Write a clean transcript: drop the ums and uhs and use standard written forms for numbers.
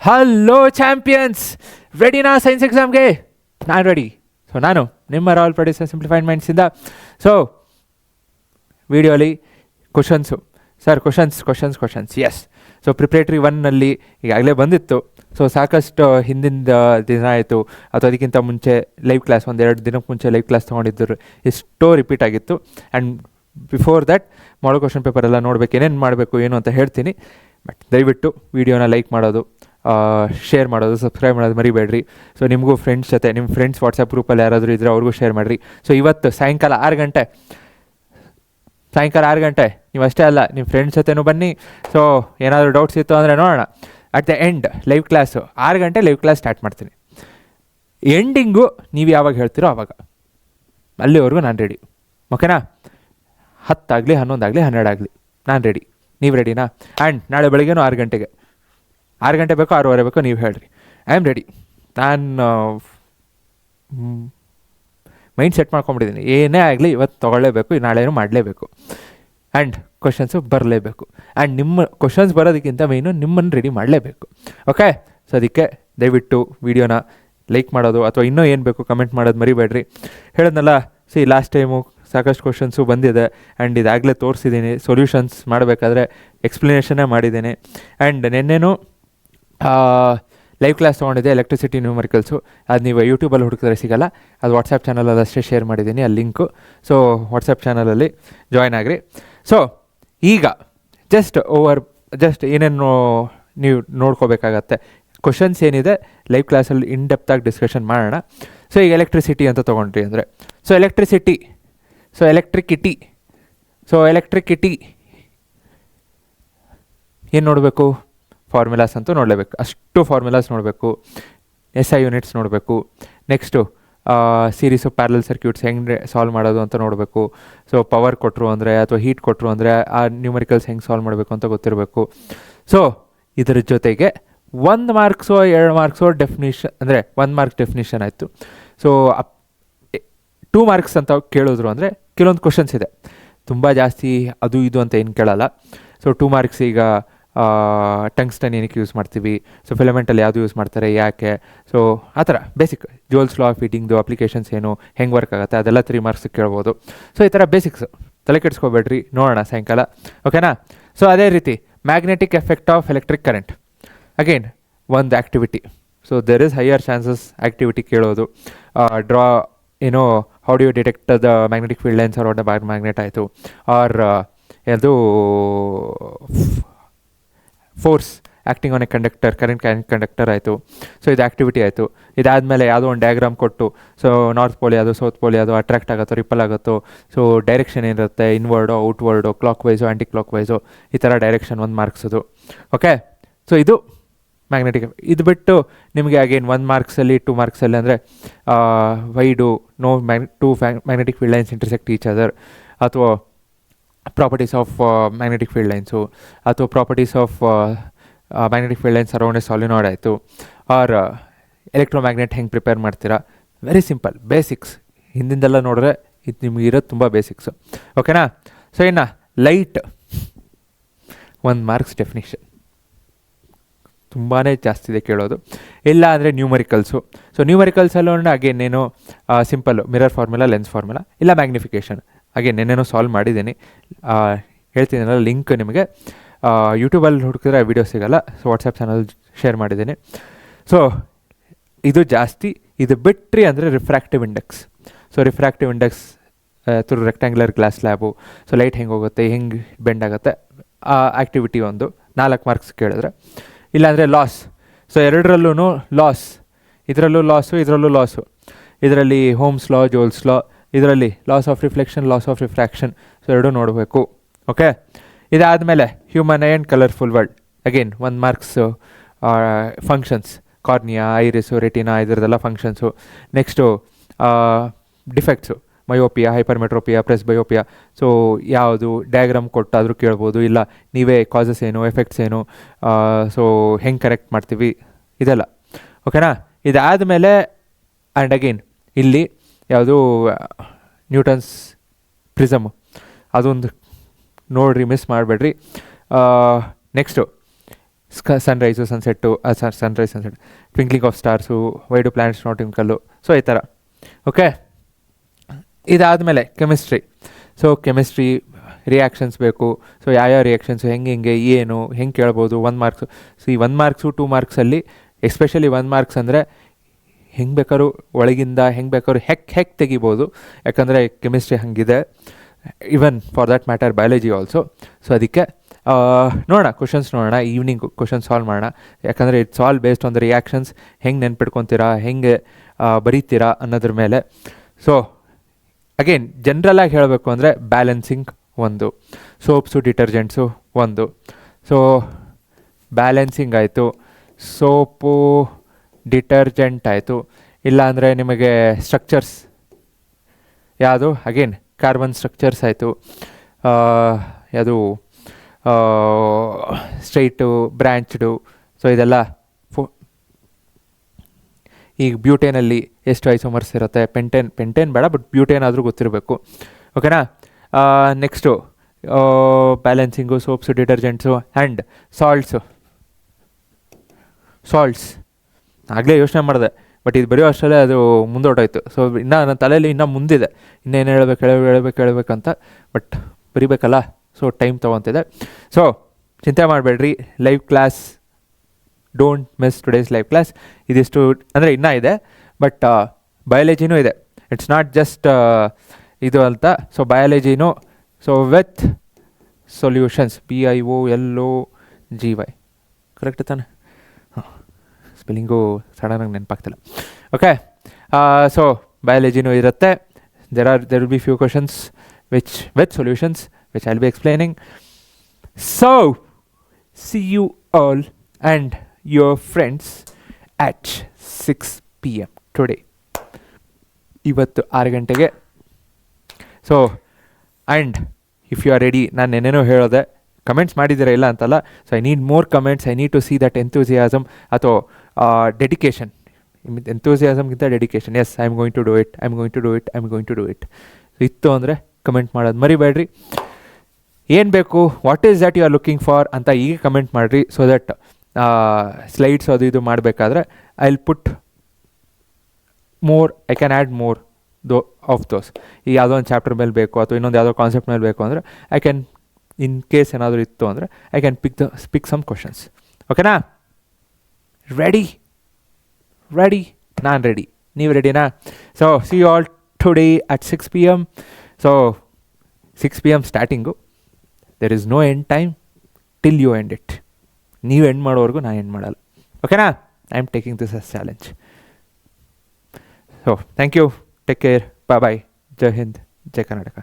Hello champions, ರೆಡಿನಾ science ಎಕ್ಸಾಮ್ಗೆ? ನಾನು ರೆಡಿ. ಸೊ ನಾನು ನಿಮ್ಮ ರಾಯಲ್ ಪ್ರೊಡ್ಯೂಸರ್ ಸಿಂಪ್ಲಿಫೈಡ್ ಮೈಂಡ್ಸಿಂದ. ಸೊ ವಿಡಿಯೋಲಿ questions sir, questions yes. So preparatory ಒನ್ನಲ್ಲಿ ಈಗಾಗಲೇ ಬಂದಿತ್ತು. ಸೊ ಸಾಕಷ್ಟು ಹಿಂದಿನ ದಿನ ಆಯಿತು ಅಥವಾ ಅದಕ್ಕಿಂತ ಮುಂಚೆ ಲೈವ್ ಕ್ಲಾಸ್, ಒಂದೆರಡು ದಿನಕ್ಕೆ ಮುಂಚೆ ಲೈವ್ ಕ್ಲಾಸ್ ತೊಗೊಂಡಿದ್ದರು, ಎಷ್ಟೋ ರಿಪೀಟ್ ಆಗಿತ್ತು. ಆ್ಯಂಡ್ ಬಿಫೋರ್ ದ್ಯಾಟ್ ಮಾಡೋ ಕ್ವಶನ್ ಪೇಪರ್ ಎಲ್ಲ ನೋಡಬೇಕು, ಏನೇನು ಮಾಡಬೇಕು ಏನು ಅಂತ ಹೇಳ್ತೀನಿ. ಬಟ್ ದಯವಿಟ್ಟು ವೀಡಿಯೋನ ಲೈಕ್ ಮಾಡೋದು, ಶೇರ್ ಮಾಡೋದು, ಸಬ್ಸ್ಕ್ರೈಬ್ ಮಾಡೋದು ಮರಿಬೇಡ್ರಿ. ಸೊ ನಿಮಗೂ ಫ್ರೆಂಡ್ಸ್ ಜೊತೆ, ನಿಮ್ಮ ಫ್ರೆಂಡ್ಸ್ ವಾಟ್ಸಪ್ ಗ್ರೂಪಲ್ಲಿ ಯಾರಾದರೂ ಇದ್ದರೆ ಅವ್ರಿಗೂ ಶೇರ್ ಮಾಡಿರಿ. ಸೊ ಇವತ್ತು ಸಾಯಂಕಾಲ 6 ಗಂಟೆ ನೀವು ಅಷ್ಟೇ ಅಲ್ಲ, ನಿಮ್ಮ ಫ್ರೆಂಡ್ಸ್ ಜೊತೆನೂ ಬನ್ನಿ. ಸೊ ಏನಾದರೂ ಡೌಟ್ಸ್ ಇತ್ತು ಅಂದರೆ ನೋಡೋಣ. At the end live class 6 ಗಂಟೆ ಲೈವ್ ಕ್ಲಾಸ್ ಸ್ಟಾರ್ಟ್ ಮಾಡ್ತೀನಿ. ಎಂಡಿಂಗು ನೀವು ಯಾವಾಗ ಹೇಳ್ತೀರೋ ಆವಾಗ, ಅಲ್ಲಿವರೆಗೂ ನಾನು ರೆಡಿ. ಓಕೆನಾ? 10 ಆಗಲಿ 11 ಆಗಲಿ 12 ಆಗಲಿ ನಾನು ರೆಡಿ. ನೀವು ರೆಡಿನಾ? ಆ್ಯಂಡ್ ನಾಳೆ ಬೆಳಗ್ಗೆನೂ 6 ಗಂಟೆಗೆ, 6 ಗಂಟೆ ಬೇಕೋ 6:15 ಬೇಕೋ ನೀವು ಹೇಳ್ರಿ, ಐ ಆಮ್ ರೆಡಿ. ನಾನು ಮೈಂಡ್ ಸೆಟ್ ಮಾಡ್ಕೊಂಬಿಟ್ಟಿದ್ದೀನಿ, ಏನೇ ಆಗಲಿ ಇವತ್ತು ತೊಗೊಳ್ಳೇಬೇಕು, ನಾಳೆನೂ ಮಾಡಲೇಬೇಕು. ಆ್ಯಂಡ್ ಕ್ವಶನ್ಸು ಬರಲೇಬೇಕು. ಆ್ಯಂಡ್ ನಿಮ್ಮ ಕ್ವಶನ್ಸ್ ಬರೋದಕ್ಕಿಂತ ಮೇಯ್ನು ನಿಮ್ಮನ್ನು ರೆಡಿ ಮಾಡಲೇಬೇಕು. ಓಕೆ? ಸೊ ಅದಕ್ಕೆ ದಯವಿಟ್ಟು ವೀಡಿಯೋನ ಲೈಕ್ ಮಾಡೋದು ಅಥವಾ ಇನ್ನೂ ಏನು ಬೇಕು ಕಮೆಂಟ್ ಮಾಡೋದು ಮರಿಬೇಡ್ರಿ. ಹೇಳಿದ್ನಲ್ಲ, ಲಾಸ್ಟ್ ಟೈಮು ಸಾಕಷ್ಟು ಕ್ವಶನ್ಸು ಬಂದಿದೆ. ಆ್ಯಂಡ್ ಇದಾಗಲೇ ತೋರಿಸಿದ್ದೀನಿ. ಸೊಲ್ಯೂಷನ್ಸ್ ಮಾಡಬೇಕಾದ್ರೆ ಎಕ್ಸ್ಪ್ಲನೇಷನ್ನೇ ಮಾಡಿದ್ದೀನಿ. ಆ್ಯಂಡ್ ನೆನ್ನೆನೂ ಲೈವ್ ಕ್ಲಾಸ್ ತೊಗೊಂಡಿದ್ದೆ, ಎಲೆಕ್ಟ್ರಿಸಿಟಿ ನ್ಯೂಮರಿಕಲ್ಸು. ಅದು ನೀವು ಯೂಟ್ಯೂಬಲ್ಲಿ ಹುಡುಕಿದ್ರೆ ಸಿಗೋಲ್ಲ, ಅದು ವಾಟ್ಸಪ್ ಚಾನಲಲ್ಲಿ ಅಷ್ಟೇ ಶೇರ್ ಮಾಡಿದ್ದೀನಿ ಆ ಲಿಂಕು. ಸೊ ವಾಟ್ಸಪ್ ಚಾನಲಲ್ಲಿ ಜಾಯ್ನ್ ಆಗಿರಿ. ಸೊ ಈಗ ಜಸ್ಟ್ ಏನೇನು ನೀವು ನೋಡ್ಕೋಬೇಕಾಗತ್ತೆ, ಕ್ವಶನ್ಸ್ ಏನಿದೆ ಲೈವ್ ಕ್ಲಾಸಲ್ಲಿ ಇನ್ ಡೆಪ್ತಾಗಿ ಡಿಸ್ಕಷನ್ ಮಾಡೋಣ. ಸೊ ಈಗ ಎಲೆಕ್ಟ್ರಿಸಿಟಿ ಅಂತ ತೊಗೊಂಡ್ರಿ ಅಂದರೆ, ಎಲೆಕ್ಟ್ರಿಕಿಟಿ ಏನು ನೋಡಬೇಕು? ಫಾರ್ಮುಲಾಸ್ ಅಂತೂ ನೋಡಲೇಬೇಕು, ಅಷ್ಟು ಫಾರ್ಮುಲಾಸ್ ನೋಡಬೇಕು. SI ಯೂನಿಟ್ಸ್ ನೋಡಬೇಕು. ನೆಕ್ಸ್ಟು ಸೀರೀಸು ಪ್ಯಾರಲಲ್ ಸರ್ಕ್ಯೂಟ್ಸ್ ಹೆಂಗೆ ಸಾಲ್ವ್ ಮಾಡೋದು ಅಂತ ನೋಡಬೇಕು. ಸೊ ಪವರ್ ಕೊಟ್ಟರು ಅಂದರೆ ಅಥವಾ ಹೀಟ್ ಕೊಟ್ಟರು ಅಂದರೆ ಆ ನ್ಯೂಮರಿಕಲ್ಸ್ ಹೆಂಗೆ ಸಾಲ್ವ್ ಮಾಡಬೇಕು ಅಂತ ಗೊತ್ತಿರಬೇಕು. ಸೊ ಇದರ ಜೊತೆಗೆ 1 ಮಾರ್ಕ್ಸೋ 2 ಮಾರ್ಕ್ಸೋ ಡೆಫಿನಿಷನ್, ಅಂದರೆ 1 ಮಾರ್ಕ್ಸ್ ಡೆಫಿನಿಷನ್ ಆಯಿತು. ಸೊ 2 ಮಾರ್ಕ್ಸ್ ಅಂತ ಕೇಳಿದ್ರು ಅಂದರೆ ಕೆಲವೊಂದು ಕ್ವಶನ್ಸ್ ಇದೆ, ತುಂಬ ಜಾಸ್ತಿ ಅದು ಇದು ಅಂತ ಏನು ಕೇಳಲ್ಲ. ಸೊ 2 ಮಾರ್ಕ್ಸ್ ಈಗ ಟಂಗ್ಸ್ಟನ್ ಏನಕ್ಕೆ ಯೂಸ್ ಮಾಡ್ತೀವಿ, ಸೊ ಫಿಲಮೆಂಟಲ್ಲಿ ಯಾವುದು ಯೂಸ್ ಮಾಡ್ತಾರೆ, ಯಾಕೆ, ಸೊ ಆ ಥರ ಬೇಸಿಕ್ ಜೋಲ್ಸ್ ಲಾ ಆಫ್ ಹೀಟಿಂಗ್ದು ಅಪ್ಲಿಕೇಶನ್ಸ್ ಏನು, ಹೆಂಗೆ ವರ್ಕ್ ಆಗುತ್ತೆ, ಅದೆಲ್ಲ 3 ಮಾರ್ಕ್ಸ್ ಕೇಳ್ಬೋದು. ಸೊ ಈ ಥರ ಬೇಸಿಕ್ಸ್ ತಲೆ ಕೆಡಿಸ್ಕೋಬೇಡ್ರಿ, ನೋಡೋಣ ಸಾಯಂಕಾಲ. ಓಕೆನಾ? ಸೊ ಅದೇ ರೀತಿ magnetic effect of electric current, again ಒಂದು activity. So there is higher chances activity ಕೇಳೋದು. Draw how do you detect the magnetic field lines or the magnet ಆಯಿತು, ಆರ್ ಅದು force acting on a conductor, current conductor ಆಯಿತು. So ಇದು activity ಆಯಿತು. ಇದಾದಮೇಲೆ ಯಾವುದೋ ಒಂದು ಡಯಾಗ್ರಾಮ್ ಕೊಟ್ಟು, ಸೊ ನಾರ್ತ್ ಪೋಲ್ ಯಾವುದು, ಸೌತ್ ಪೋಲ್ ಯಾವುದು, ಅಟ್ರಾಕ್ಟ್ ಆಗುತ್ತೋ ರಿಪಲ್ ಆಗುತ್ತೋ, ಸೊ ಡೈರೆಕ್ಷನ್ ಏನಿರುತ್ತೆ, ಇನ್ವರ್ಡು ಔಟ್ವರ್ಡು, ಕ್ಲಾಕ್ ವೈಸು ಆ್ಯಂಟಿ ಕ್ಲಾಕ್ ವೈಸು, ಈ ಥರ ಡೈರೆಕ್ಷನ್ 1 ಮಾರ್ಕ್ಸದು. ಓಕೆ? ಸೊ ಇದು ಮ್ಯಾಗ್ನೆಟಿಕ್. ಇದು ಬಿಟ್ಟು ನಿಮಗೆ ಅಗೇನ್ 1 ಮಾರ್ಕ್ಸಲ್ಲಿ 2 ಮಾರ್ಕ್ಸಲ್ಲಿ ಅಂದರೆ why do no magnetic field lines intersect each other, ಅಥವಾ properties of magnetic field lines, ಅಥವಾ properties of magnetic field lines around a solenoid ಆಯಿತು, ಆರ್ ಎಲೆಕ್ಟ್ರೋಮ್ಯಾಗ್ನೆಟ್ ಹೆಂಗೆ ಪ್ರಿಪೇರ್ ಮಾಡ್ತೀರಾ. Very simple basics. ಹಿಂದಿಂದೆಲ್ಲ ನೋಡಿದ್ರೆ ಇದು ನಿಮ್ಗೆ ಇರೋದು ತುಂಬ ಬೇಸಿಕ್ಸು. ಓಕೆನಾ? ಸೊ ಇನ್ನು ಲೈಟ್ 1 ಮಾರ್ಕ್ಸ್ ಡೆಫಿನಿಷನ್ ತುಂಬಾ ಜಾಸ್ತಿ ಇದೆ ಕೇಳೋದು. ಇಲ್ಲ ಅಂದರೆ ನ್ಯೂಮರಿಕಲ್ಸು. ಸೊ ನ್ಯೂಮರಿಕಲ್ಸಲ್ಲೂ ಅಗೇನ್ ಏನು simple mirror formula, lens formula, ಇಲ್ಲ ಮ್ಯಾಗ್ನಿಫಿಕೇಷನ್. ಅಗೇನ್ ನೆನ್ನೆನೂ ಸಾಲ್ವ್ ಮಾಡಿದ್ದೀನಿ, ಹೇಳ್ತೀನಲ್ಲ ಲಿಂಕ್ ನಿಮಗೆ. ಯೂಟ್ಯೂಬಲ್ಲಿ ಹುಡುಕಿದ್ರೆ ವಿಡಿಯೋ ಸಿಗೋಲ್ಲ, ಸೊ ವಾಟ್ಸಪ್ ಚಾನಲ್ ಶೇರ್ ಮಾಡಿದ್ದೀನಿ. ಸೊ ಇದು ಜಾಸ್ತಿ. ಇದು ಬಿಟ್ರಿ ಅಂದರೆ refractive index. So refractive index through rectangular glass slab, so light ಹೆಂಗೆ ಹೋಗುತ್ತೆ, ಹೆಂಗೆ ಬೆಂಡ್ ಆಗುತ್ತೆ, ಆ ಆ್ಯಕ್ಟಿವಿಟಿ ಒಂದು 4 ಮಾರ್ಕ್ಸ್ ಕೇಳಿದ್ರೆ. ಇಲ್ಲಾಂದರೆ ಲಾಸ್. ಸೊ ಎರಡರಲ್ಲೂ ಲಾಸ್, ಇದರಲ್ಲೂ ಲಾಸು. ಇದರಲ್ಲಿ ಹೋಮ್ಸ್ ಲಾ, ಜೋಲ್ಸ್ ಲಾ, ಇದರಲ್ಲಿ laws of reflection, laws of refraction. So ಎರಡೂ ನೋಡಬೇಕು. ಓಕೆ? ಇದಾದಮೇಲೆ human eye and colourful world, again 1 marks. Functions, cornea, iris, retina, ಇದರದೆಲ್ಲ functions. Next defects, myopia, hypermetropia, presbyopia. So ಯಾವುದು diagram ಕೊಟ್ಟಾದರೂ ಕೇಳ್ಬೋದು, ಇಲ್ಲ ನೀವೇ ಕಾಸಸ್ ಏನು, ಎಫೆಕ್ಟ್ಸ್ ಏನು, ಸೊ ಹೆಂಗೆ ಕರೆಕ್ಟ್ ಮಾಡ್ತೀವಿ, ಇದೆಲ್ಲ. ಓಕೆನಾ? ಇದಾದಮೇಲೆ ಆ್ಯಂಡ್ ಅಗೇನ್ ಇಲ್ಲಿ ಯಾವುದು ನ್ಯೂಟನ್ಸ್ ಪ್ರಿಸಮು, ಅದೊಂದು ನೋಡಿರಿ, ಮಿಸ್ ಮಾಡಬೇಡ್ರಿ. Next sunrise sunset sunrise sunset, twinkling of stars, why do planets not twinkle, so ಈ ಥರ. ಓಕೆ, ಇದಾದಮೇಲೆ ಕೆಮಿಸ್ಟ್ರಿ. ಸೊ ಕೆಮಿಸ್ಟ್ರಿ ರಿಯಾಕ್ಷನ್ಸ್ ಬೇಕು. ಸೊ ಯಾವ್ಯಾವ ರಿಯಾಕ್ಷನ್ಸು ಹೆಂಗೆ ಏನು ಹೆಂಗೆ ಕೇಳ್ಬೋದು. 1 ಮಾರ್ಕ್ಸು. ಸೊ ಈ 1 ಮಾರ್ಕ್ಸು 2 ಮಾರ್ಕ್ಸಲ್ಲಿ ಎಸ್ಪೆಷಲಿ 1 ಮಾರ್ಕ್ಸ್ ಅಂದರೆ ಹೆಂಗೆ ಬೇಕಾದ್ರೂ ಒಳಗಿಂದ ಹೆಂಗೆ ಬೇಕಾದ್ರೂ ಹೆಕ್ ತೆಗಿಬೋದು. ಯಾಕಂದರೆ ಕೆಮಿಸ್ಟ್ರಿ ಹಾಗಿದೆ, even for that matter biology also. So ಅದಕ್ಕೆ ನೋಡೋಣ, ಕ್ವಶನ್ಸ್ ನೋಡೋಣ, ಈವ್ನಿಂಗ್ ಕ್ವಶನ್ ಸಾಲ್ವ್ ಮಾಡೋಣ. ಯಾಕಂದರೆ it's all based on the reactions. ಹೆಂಗೆ ನೆನ್ಪಿಟ್ಕೊತೀರಾ, ಹೆಂಗೆ ಬರೀತೀರಾ ಅನ್ನೋದ್ರ ಮೇಲೆ. ಸೊ ಅಗೇನ್ ಜನ್ರಲಾಗಿ ಹೇಳಬೇಕು ಅಂದರೆ ಬ್ಯಾಲೆನ್ಸಿಂಗ್ ಒಂದು, ಸೋಪ್ಸು ಡಿಟರ್ಜೆಂಟ್ಸು ಒಂದು. ಸೊ ಬ್ಯಾಲೆನ್ಸಿಂಗ್ ಆಯಿತು, ಸೋಪು ಡಿಟರ್ಜೆಂಟ್ ಆಯಿತು. ಇಲ್ಲಾಂದರೆ ನಿಮಗೆ ಸ್ಟ್ರಕ್ಚರ್ಸ್ ಯಾವುದು, ಅಗೇನ್ ಕಾರ್ಬನ್ ಸ್ಟ್ರಕ್ಚರ್ಸ್ ಆಯಿತು, ಯಾವುದು ಸ್ಟ್ರೈಟು ಬ್ರ್ಯಾಂಚ್ಡು. ಸೊ ಇದೆಲ್ಲ ಈಗ ಬ್ಯೂಟೇನಲ್ಲಿ ಎಷ್ಟು ಐಸೋಮರ್ಸ್ ಇರುತ್ತೆ, ಪೆಂಟೇನ್ ಬೇಡ, ಬಟ್ ಬ್ಯೂಟೇನ್ ಆದರೂ ಗೊತ್ತಿರಬೇಕು. ಓಕೆನಾ. Next balancing, soaps detergents and salts. ಆಗಲೇ ಯೋಚನೆ ಮಾಡಿದೆ, ಬಟ್ ಇದು ಬರೆಯೋ ಅಷ್ಟರಲ್ಲೇ ಅದು ಮುಂದೋಟಾಯಿತು. ಸೊ ಇನ್ನೂ ನನ್ನ ತಲೆಯಲ್ಲಿ ಇನ್ನೂ ಮುಂದಿದೆ, ಇನ್ನೇನು ಹೇಳ್ಬೇಕಂತ, ಬಟ್ ಬರಿಬೇಕಲ್ಲ, ಸೊ ಟೈಮ್ ತೊಗೊತಿದೆ. ಸೊ ಚಿಂತೆ ಮಾಡಬೇಡ್ರಿ, live class, don't miss today's live class. ಇದಿಷ್ಟು ಅಂದರೆ ಇನ್ನೂ ಇದೆ, ಬಟ್ ಬಯಾಲಜಿನೂ ಇದೆ. ಇಟ್ಸ್ ನಾಟ್ ಜಸ್ಟ್ ಇದು ಅಂತ. ಸೊ ಬಯಾಲಜಿನೂ, so with solutions, BIOLOGY correct ತಾನೆ? ಹಾಂ, ಸ್ಪೆಲ್ಲಿಂಗು ಸಡನ್ನಾಗಿ ನೆನಪಾಗ್ತಿಲ್ಲ. ಓಕೆ, ಸೊ ಬಯಾಲಜಿನೂ ಇರುತ್ತೆ. there will be few questions which with solutions which I'll be explaining. So see you all and your friends at 6 PM today. ಇವತ್ತು 6 ಗಂಟೆಗೆ. So and if you are ready, ನಾನು ಏನೇನೋ ಹೇಳೋದೆ, comments ಮಾಡಿದ್ದೀರಾ ಇಲ್ಲ ಅಂತಲ್ಲ. So I need more comments, I need to see that enthusiasm ಅಥವಾ dedication. ಎಂಥೂಸಿಯಾಸಮ್ಗಿಂತ dedication. Yes, I am going to do it ಇತ್ತು ಅಂದರೆ ಕಮೆಂಟ್ ಮಾಡೋದು ಮರಿಬೇಡ್ರಿ. ಏನು ಬೇಕು, what is that you are looking for ಅಂತ ಈಗ ಕಮೆಂಟ್ ಮಾಡಿರಿ. ಸೊ ದಟ್ ಸ್ಲೈಡ್ಸ್ ಅದು ಇದು ಮಾಡಬೇಕಾದ್ರೆ I will put more, I can add more of those. ಈಗ ಯಾವುದೋ ಒಂದು ಚಾಪ್ಟರ್ ಮೇಲೆ ಬೇಕು ಅಥವಾ ಇನ್ನೊಂದು ಯಾವುದೋ ಕಾನ್ಸೆಪ್ಟ್ ಮೇಲೆ ಬೇಕು ಅಂದರೆ ಐ ಕ್ಯಾನ್, ಇನ್ ಕೇಸ್ ಏನಾದರೂ ಇತ್ತು ಅಂದರೆ I can pick some questions. ಓಕೆನಾ? ರೆಡಿ? ನಾನು ರೆಡಿ, ನೀವು ರೆಡಿನಾ? So see you all today at 6 PM. So 6 PM starting. There is no end time till you end it. ನೀವು ಎಂಡ್ ಮಾಡೋವರೆಗೂ ನಾನು ಎಂಡ್ ಮಾಡಲ್ಲ. ಓಕೆನಾ? I am taking this as challenge. So thank you, take care, bye, ಜೈ ಹಿಂದ್, ಜೈ ಕರ್ನಾಟಕ.